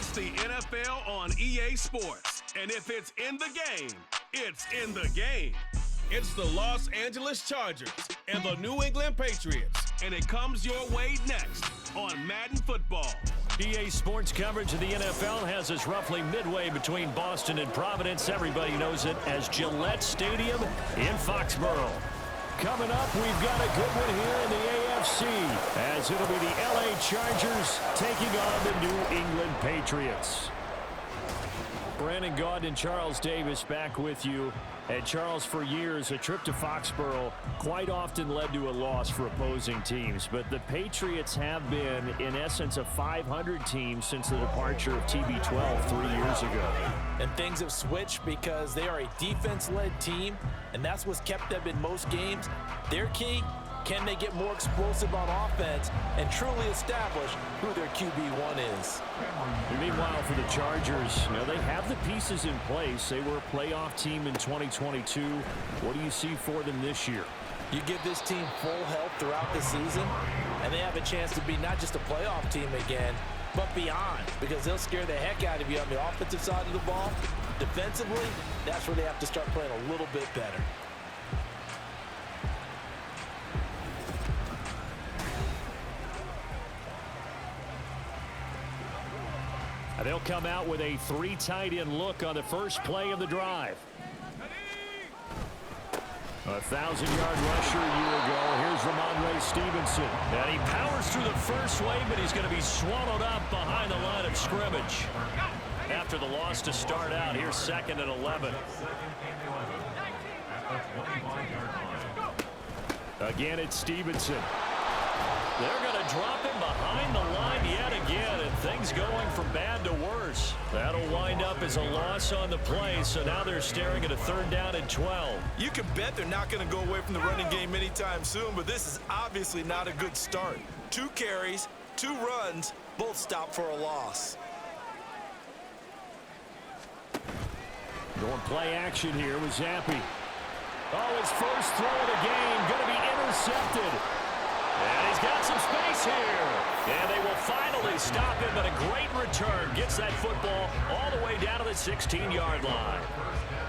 It's the NFL on EA Sports. And if it's in the game, it's in the game. It's the Los Angeles Chargers and the New England Patriots. And it comes your way next on Madden Football. EA Sports coverage of the NFL has us roughly midway between Boston and Providence. Everybody knows it as Gillette Stadium in Foxborough. Coming up, we've got a good one here in the AFC, as it'll be the LA Chargers taking on the New England Patriots. Brandon Gaudin and Charles Davis back with you. And Charles, for years, a trip to Foxborough quite often led to a loss for opposing teams. But the Patriots have been, in essence, a 500 team since the departure of TB12 3 years ago. And things have switched because they are a defense-led team, and that's what's kept them in most games. Their key, can they get more explosive on offense and truly establish who their QB1 is? And meanwhile, for the Chargers, they have the pieces in place. They were a playoff team in 2022. What do you see for them this year? You give this team full health throughout the season, and they have a chance to be not just a playoff team again, but beyond, because they'll scare the heck out of you on the offensive side of the ball. Defensively, that's where they have to start playing a little bit better. They'll come out with a 3 tight end look on the first play of the drive. 1,000-yard rusher a year ago. Here's Ramondre Stevenson. And he powers through the first wave, but he's going to be swallowed up behind the line of scrimmage. After the loss to start out, here's 2nd and 11. Again, it's Stevenson. They're going to drop him behind the line yet again, and things going from bad to worse. That'll wind up as a loss on the play, so now they're staring at a 3rd down and 12. You can bet they're not going to go away from the running game anytime soon, but this is obviously not a good start. 2 carries, 2 runs, both stopped for a loss. Going play action here with Zappi. Oh, his first throw of the game, going to be intercepted. And he's got some space here. And they will finally stop him, but a great return. Gets that football all the way down to the 16-yard line.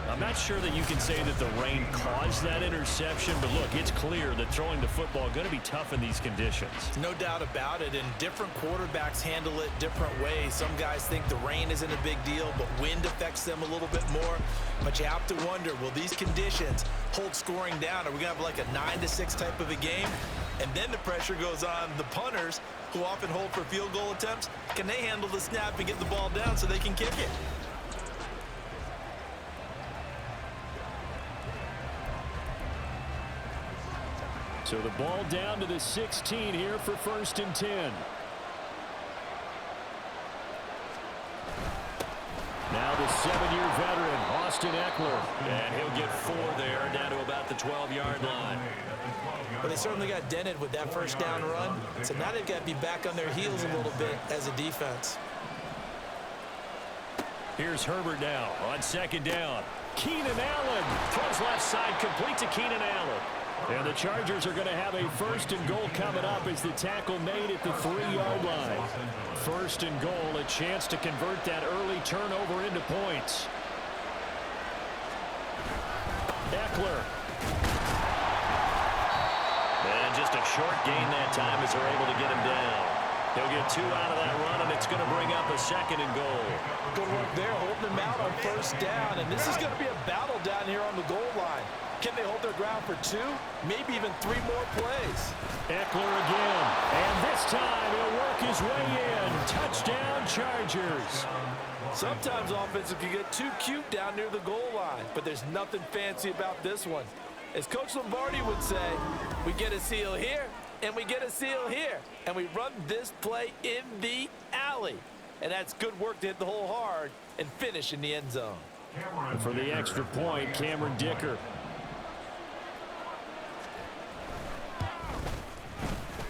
I'm not sure that you can say that the rain caused that interception, but look, it's clear that throwing the football is going to be tough in these conditions. No doubt about it, and different quarterbacks handle it different ways. Some guys think the rain isn't a big deal, but wind affects them a little bit more. But you have to wonder, will these conditions hold scoring down? Are we going to have like a 9-6 type of a game? And then the pressure goes on the punters, who often hold for field goal attempts. Can they handle the snap and get the ball down so they can kick it? So the ball down to the 16 here for 1st and 10. Now the 7-year veteran, Austin Eckler. And he'll get 4 there, down to about the 12-yard line. But they certainly got dented with that first down run. So now they've got to be back on their heels a little bit as a defense. Here's Herbert now on 2nd down. Keenan Allen throws left side, complete to Keenan Allen. And the Chargers are going to have a 1st and goal coming up as the tackle made at the 3-yard line. 1st and goal, a chance to convert that early turnover into points. Eckler. And just a short gain that time as they're able to get him down. He'll get 2 out of that run, and it's going to bring up a 2nd and goal. Good work there, holding him out on 1st down. And this is going to be a battle down here on the goal line. Can they hold their ground for 2, maybe even 3 more plays? Eckler again, and this time he'll work his way in. Touchdown, Chargers. Sometimes offensive can get too cute down near the goal line, but there's nothing fancy about this one. As Coach Lombardi would say, we get a seal here, and we get a seal here, and we run this play in the alley. And that's good work to hit the hole hard and finish in the end zone. For the extra point, Cameron Dicker.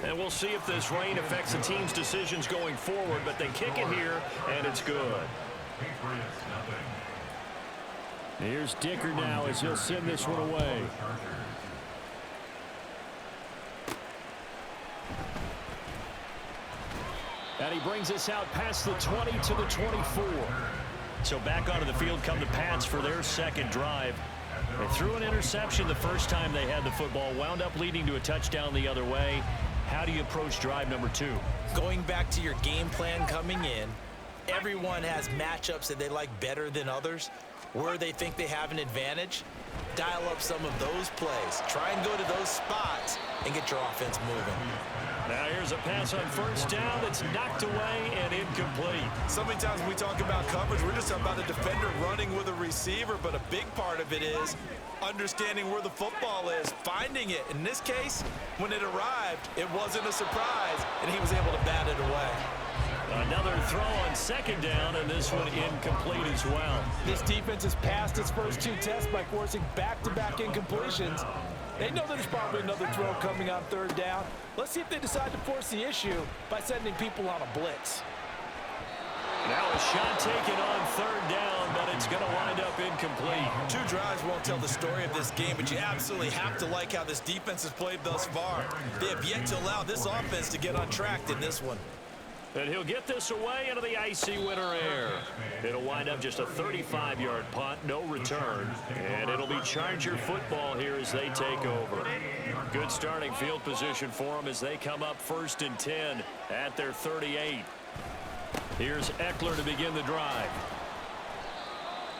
And we'll see if this rain affects the team's decisions going forward, but they kick it here, and it's good. Here's Dicker now as he'll send this one away. And he brings us out past the 20 to the 24. So back onto the field come the Pats for their second drive. They threw an interception the first time they had the football, wound up leading to a touchdown the other way. How do you approach drive number 2? Going back to your game plan coming in, everyone has matchups that they like better than others. Where they think they have an advantage, dial up some of those plays. Try and go to those spots and get your offense moving. Now here's a pass on first down that's knocked away and incomplete. So many times when we talk about coverage, we're just talking about a defender running with a receiver, but a big part of it is understanding where the football is, finding it. In this case, when it arrived, it wasn't a surprise, and he was able to bat it away. Another throw on second down, and this one incomplete as well. This defense has passed its first 2 tests by forcing back-to-back incompletions. They know there's probably another throw coming on third down. Let's see if they decide to force the issue by sending people on a blitz. Now a shot taken on third down, but it's going to wind up incomplete. 2 drives won't tell the story of this game, but you absolutely have to like how this defense has played thus far. They have yet to allow this offense to get untracked in this one. And he'll get this away into the icy winter air. It'll wind up just a 35-yard punt, no return. And it'll be Charger football here as they take over. Good starting field position for them as they come up 1st and 10 at their 38. Here's Eckler to begin the drive.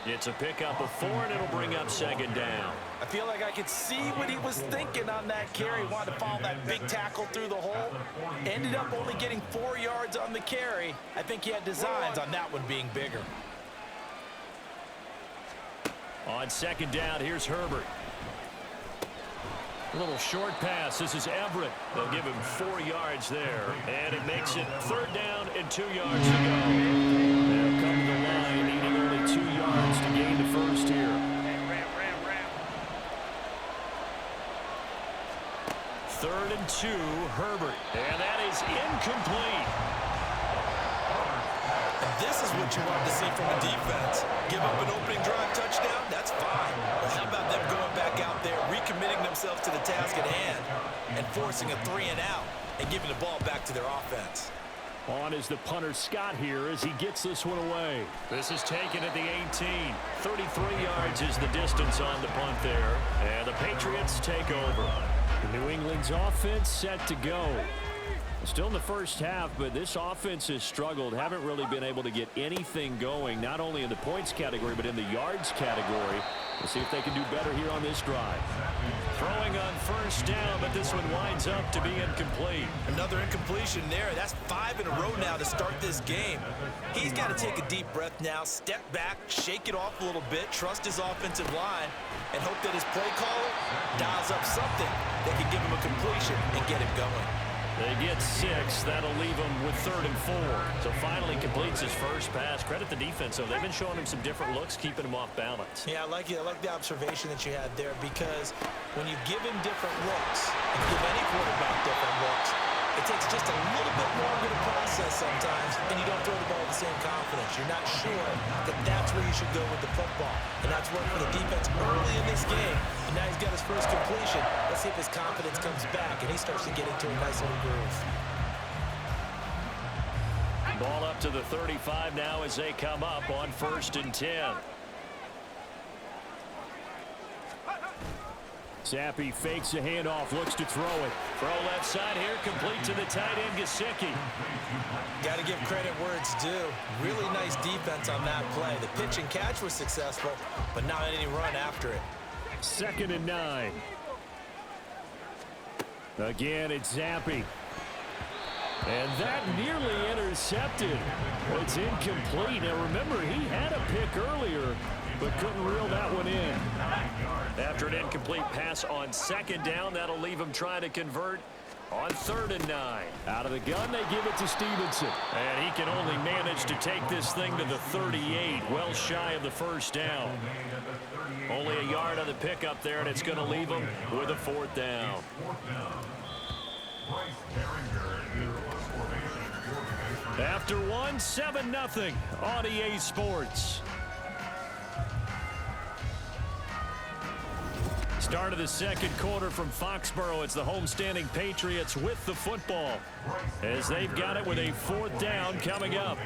It's a pickup of 4, and it'll bring up second down. I feel like I could see what he was thinking on that carry. Wanted to follow that big tackle through the hole. Ended up only getting 4 yards on the carry. I think he had designs on that one being bigger. On second down, here's Herbert. A little short pass. This is Everett. They'll give him 4 yards there. And it makes it 3rd down and 2 yards to go. They'll come to the line, needing only 2 yards to gain the first here. 3rd and 2, Herbert. And that is incomplete. And this is what you want to see from a defense. Give up an opening drive touchdown, that's fine. But how about them going back out there, recommitting themselves to the task at hand, and forcing a 3 and out, and giving the ball back to their offense. On is the punter Scott here as he gets this one away. This is taken at the 18. 33 yards is the distance on the punt there. And the Patriots take over. New England's offense set to go. Still in the first half, but this offense has struggled. Haven't really been able to get anything going, not only in the points category, but in the yards category. We'll see if they can do better here on this drive. Throwing on first down, but this one winds up to be incomplete. Another incompletion there. That's 5 in a row now to start this game. He's got to take a deep breath now, step back, shake it off a little bit, trust his offensive line, and hope that his play caller dials up something that can give him a completion and get him going. They get 6. That'll leave him with 3rd and 4. So finally completes his first pass. Credit the defense, though. They've been showing him some different looks, keeping him off balance. Yeah, I like it. I like the observation that you had there, because when you give him different looks, and give any quarterback different looks, it takes just a little bit longer to process sometimes, and you don't throw the ball with the same confidence. You're not sure that that's where you should go with the football. And that's worked for the defense early in this game. And now he's got his first completion. Let's see if his confidence comes back and he starts to get into a nice little groove. Ball up to the 35 now as they come up on 1st and 10. Zappi fakes a handoff, looks to throw it. Throw left side here, complete to the tight end, Gesicki. Got to give credit where it's due. Really nice defense on that play. The pitch and catch was successful, but not any run after it. 2nd and 9. Again, it's Zappi. And that nearly intercepted. Well, it's incomplete. Now, remember, he had a pick earlier, but couldn't reel that one in. After an incomplete pass on 2nd down, that'll leave him trying to convert on 3rd and 9. Out of the gun, they give it to Stevenson. And he can only manage to take this thing to the 38, well shy of the first down. Only a yard on the pickup there, and it's going to leave him with a 4th down. After one, 7-0 on EA Sports. Start of the second quarter from Foxborough. It's the homestanding Patriots with the football as they've got it with a 4th down coming up.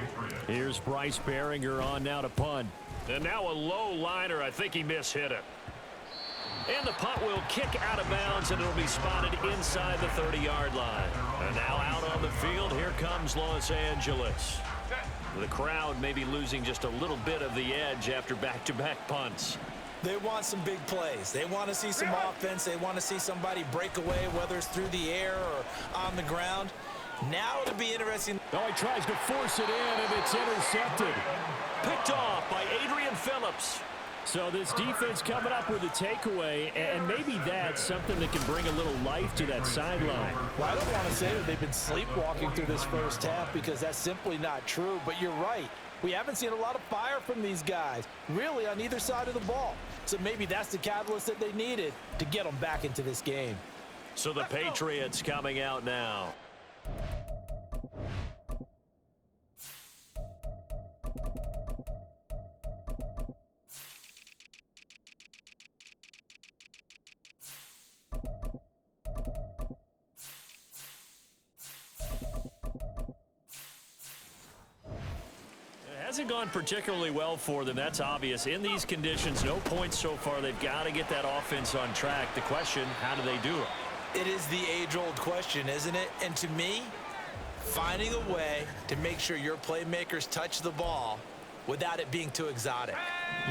Here's Bryce Behringer on now to punt. And now a low liner. I think he mishit it. And the punt will kick out of bounds, and it'll be spotted inside the 30-yard line. And now out on the field, here comes Los Angeles. The crowd may be losing just a little bit of the edge after back-to-back punts. They want some big plays. They want to see some offense. They want to see somebody break away, whether it's through the air or on the ground. Now it'll be interesting. Oh, he tries to force it in, and it's intercepted. Picked off by Adrian Phillips. So this defense coming up with a takeaway, and maybe that's something that can bring a little life to that sideline. Well, I don't want to say that they've been sleepwalking through this first half because that's simply not true, but you're right. We haven't seen a lot of fire from these guys, really, on either side of the ball. So maybe that's the catalyst that they needed to get them back into this game. So the Patriots coming out now. Hasn't gone particularly well for them. That's obvious. In these conditions, no points so far. They've got to get that offense on track. The question, how do they do it? It is the age-old question, isn't it? And to me, finding a way to make sure your playmakers touch the ball without it being too exotic.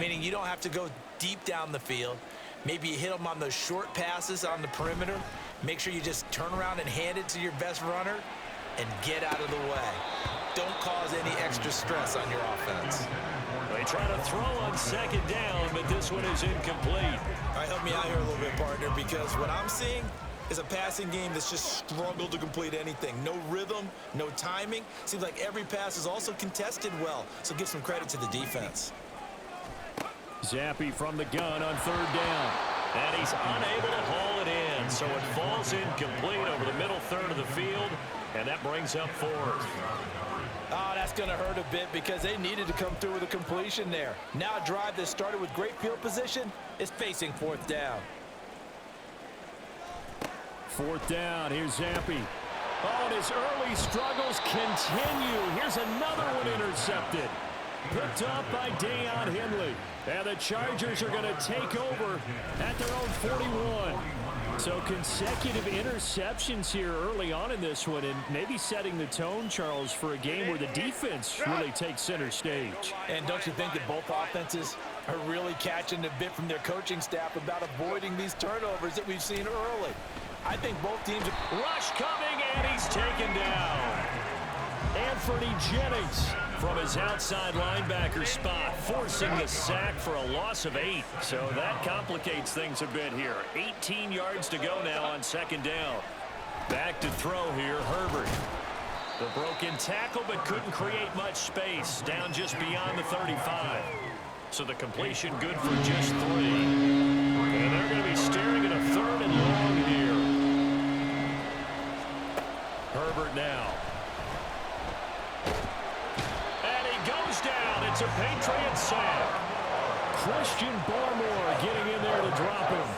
Meaning you don't have to go deep down the field. Maybe you hit them on those short passes on the perimeter. Make sure you just turn around and hand it to your best runner and get out of the way. Don't cause any extra stress on your offense. They try to throw on 2nd down, but this one is incomplete. All right, help me out here a little bit, partner, because what I'm seeing is a passing game that's just struggled to complete anything. No rhythm, no timing. Seems like every pass is also contested well, so give some credit to the defense. Zappi from the gun on 3rd down. And he's unable to haul it in, so it falls incomplete over the middle third of the field, and that brings up 4th. Oh, that's going to hurt a bit because they needed to come through with a completion there. Now a drive that started with great field position is facing 4th down. 4th down, here's Zappi. Oh, and his early struggles continue. Here's another one intercepted. Picked up by Deion Henley. And the Chargers are going to take over at their own 41. So consecutive interceptions here early on in this one, and maybe setting the tone, Charles, for a game where the defense really takes center stage. And don't you think that both offenses are really catching a bit from their coaching staff about avoiding these turnovers that we've seen early? I think both teams... Rush coming, and he's taken down. Anthony Jennings from his outside linebacker spot, forcing the sack for a loss of 8. So that complicates things a bit here. 18 yards to go now on 2nd down. Back to throw here, Herbert. The broken tackle, but couldn't create much space. Down just beyond the 35. So the completion good for just 3. And they're going to be staring at a 3rd and long here. Herbert now. Goes down. It's a Patriots sack. Christian Barmore getting in there to drop him.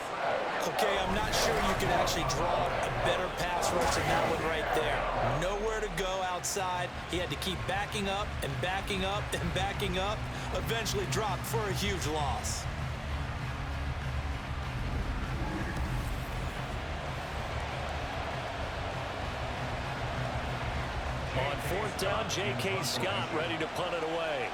Okay, I'm not sure you can actually draw a better pass rush than that one right there. Nowhere to go outside. He had to keep backing up and backing up and backing up. Eventually dropped for a huge loss. On 4th down, J.K. Scott ready to punt it away.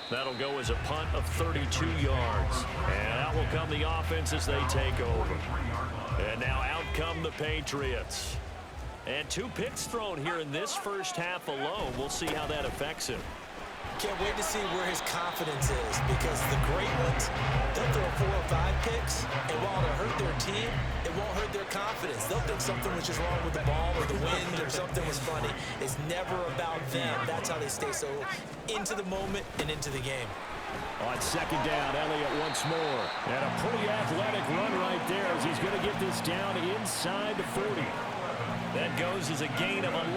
That'll go as a punt of 32 yards. And out will come the offense as they take over. And now out come the Patriots. And 2 picks thrown here in this first half alone. We'll see how that affects him. Can't wait to see where his confidence is, because the great ones, they'll throw 4 or 5 picks, and while it'll hurt their team, it won't hurt their confidence. They'll think something was just wrong with the ball or the wind or something was funny. It's never about them. That's how they stay so into the moment and into the game. On 2nd down, Elliott once more. And a pretty athletic run right there as he's going to get this down inside the 40. That goes as a gain of 11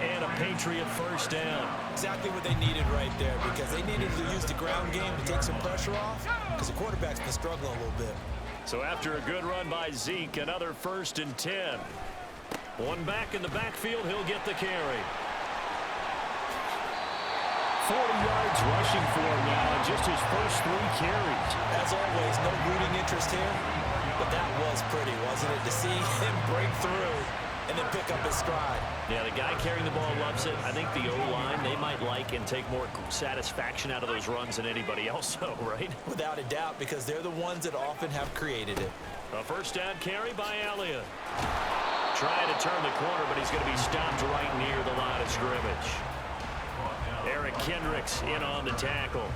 and a Patriot first down. Exactly what they needed right there, because they needed to use the ground game to take some pressure off, because the quarterback's been struggling a little bit. So after a good run by Zeke, another 1st and 10. One back in the backfield, he'll get the carry. 40 yards rushing for him now, just his first 3 carries. As always, no rooting interest here, but that was pretty, wasn't it, to see him break through and then pick up his stride. Yeah, the guy carrying the ball loves it. I think the O-line, they might like and take more satisfaction out of those runs than anybody else, though, right? Without a doubt, because they're the ones that often have created it. A first down carry by Elliott. Trying to turn the corner, but he's going to be stopped right near the line of scrimmage. Eric Kendricks in on the tackle.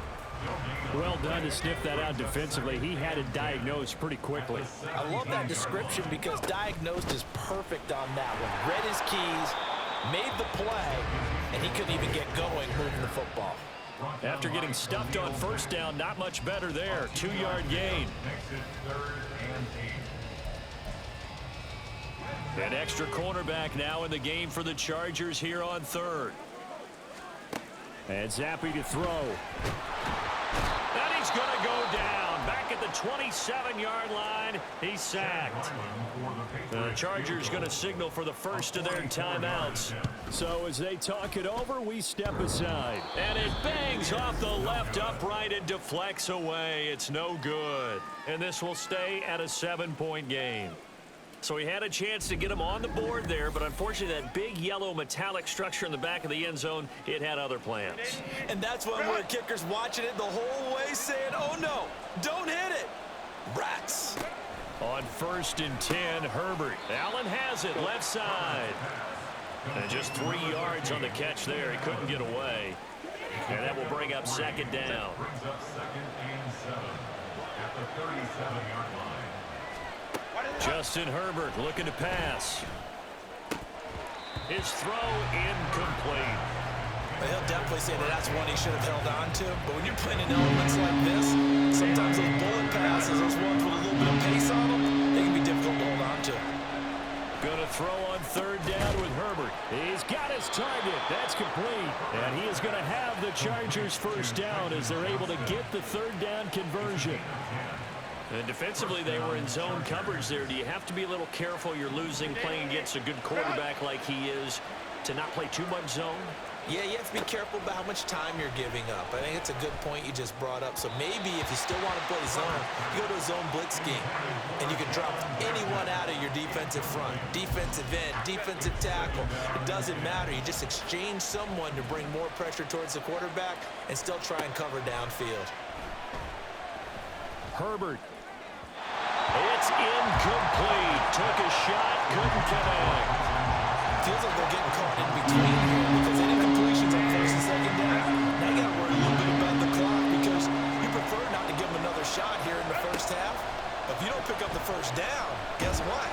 Well done to sniff that out defensively. He had it diagnosed pretty quickly. I love that description because diagnosed is perfect on that one. Read his keys, made the play, and he couldn't even get going moving the football. After getting stuffed on first down, not much better there. 2-yard gain. An extra cornerback now in the game for the Chargers here on 3rd. And Zappe to throw. And he's going to go down. Back at the 27-yard line, he's sacked. The Chargers going to signal for the first of their timeouts. So as they talk it over, we step aside. And it bangs off the left upright and deflects away. It's no good. And this will stay at a 7-point game. So he had a chance to get him on the board there, but unfortunately that big yellow metallic structure in the back of the end zone, it had other plans. And that's when we're kickers watching it the whole way saying, oh no, don't hit it. Rats. On 1st and 10, Herbert. Allen has it left side. And just 3 yards on the catch there. He couldn't get away. And that will bring up 2nd down. Justin Herbert looking to pass. His throw incomplete. Well, he'll definitely say that that's one he should have held on to. But when you're playing in elements like this, sometimes those bullet passes, those ones with a little bit of pace on them, they can be difficult to hold on to. Going to throw on 3rd down with Herbert. He's got his target. That's complete. And he is going to have the Chargers first down as they're able to get the 3rd down conversion. And defensively, they were in zone coverage there. Do you have to be a little careful? You're losing playing against a good quarterback like he is to not play too much zone? Yeah, you have to be careful about how much time you're giving up. I think it's a good point you just brought up. So maybe if you still want to play zone, you go to a zone blitz scheme, and you can drop anyone out of your defensive front, defensive end, defensive tackle. It doesn't matter. You just exchange someone to bring more pressure towards the quarterback and still try and cover downfield. Herbert. It's incomplete. Took a shot, couldn't connect. Feels like they're getting caught in between here because any completions on 1st and 2nd down. Now you got to worry a little bit about the clock because you prefer not to give them another shot here in the first half. But if you don't pick up the first down, guess what?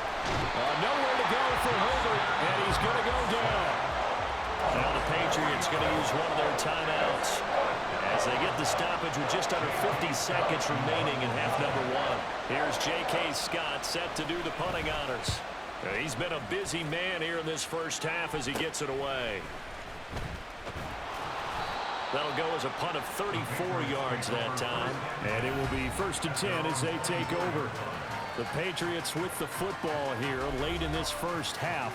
Nowhere to go for Herbert, and he's going to go down. Now the Patriots going to use one of their timeouts as they get the stoppage with just under 50 seconds remaining in half number 1. Here's J.K. Scott set to do the punting honors. He's been a busy man here in this first half as he gets it away. That'll go as a punt of 34 yards that time. And it will be 1st and 10 as they take over. The Patriots with the football here late in this first half.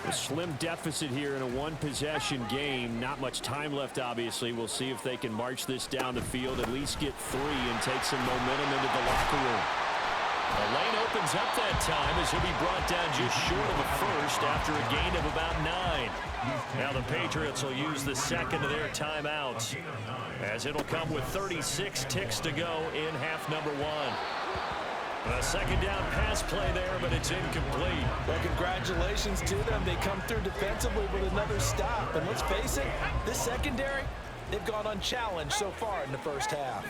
A slim deficit here in a one-possession game. Not much time left, obviously. We'll see if they can march this down the field, at least get 3 and take some momentum into the locker room. The lane opens up that time as he'll be brought down just short of a first after a gain of about 9. Now the Patriots will use the 2nd of their timeouts as it'll come with 36 ticks to go in half number 1. A 2nd down pass play there, but it's incomplete. Well, congratulations to them. They come through defensively with another stop. And let's face it, this secondary, they've gone unchallenged so far in the first half.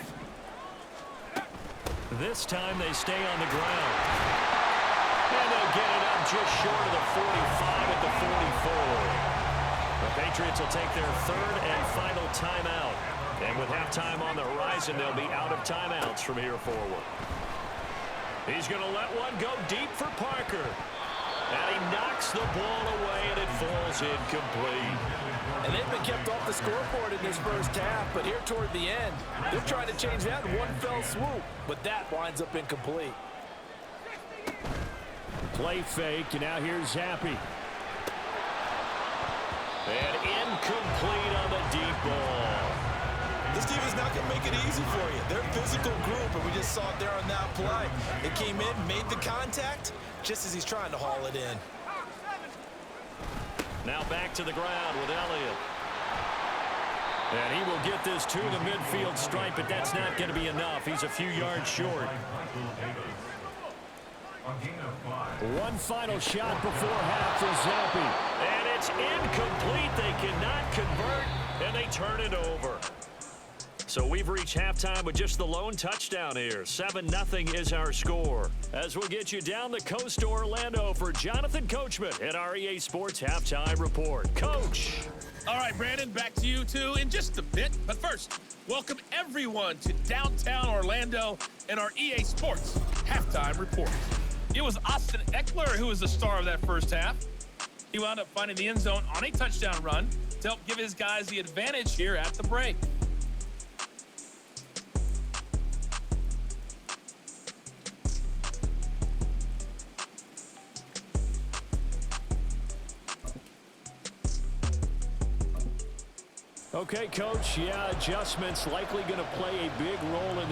This time they stay on the ground. And they'll get it up just short of the 45 at the 44. The Patriots will take their 3rd and final timeout. And with halftime on the horizon, they'll be out of timeouts from here forward. He's going to let one go deep for Parker. And he knocks the ball away, and it falls incomplete. And they've been kept off the scoreboard in this first half, but here toward the end, they're trying to change that in one fell swoop, but that winds up incomplete. Play fake, and now here's Zappi. And incomplete on the deep ball. This team is not going to make it easy for you. They're a physical group, and we just saw it there on that play. It came in, made the contact, just as he's trying to haul it in. Now back to the ground with Elliott. And he will get this to the midfield stripe, but that's not going to be enough. He's a few yards short. One final shot before half for Zappi. And it's incomplete. They cannot convert, and they turn it over. So we've reached halftime with just the lone touchdown here. 7-0 is our score. As we'll get you down the coast to Orlando for Jonathan Coachman at our EA Sports Halftime Report. Coach. All right, Brandon, back to you two in just a bit. But first, welcome everyone to downtown Orlando and our EA Sports Halftime Report. It was Austin Eckler who was the star of that first half. He wound up finding the end zone on a touchdown run to help give his guys the advantage here at the break. Okay, Coach, yeah, adjustments likely going to play a big role in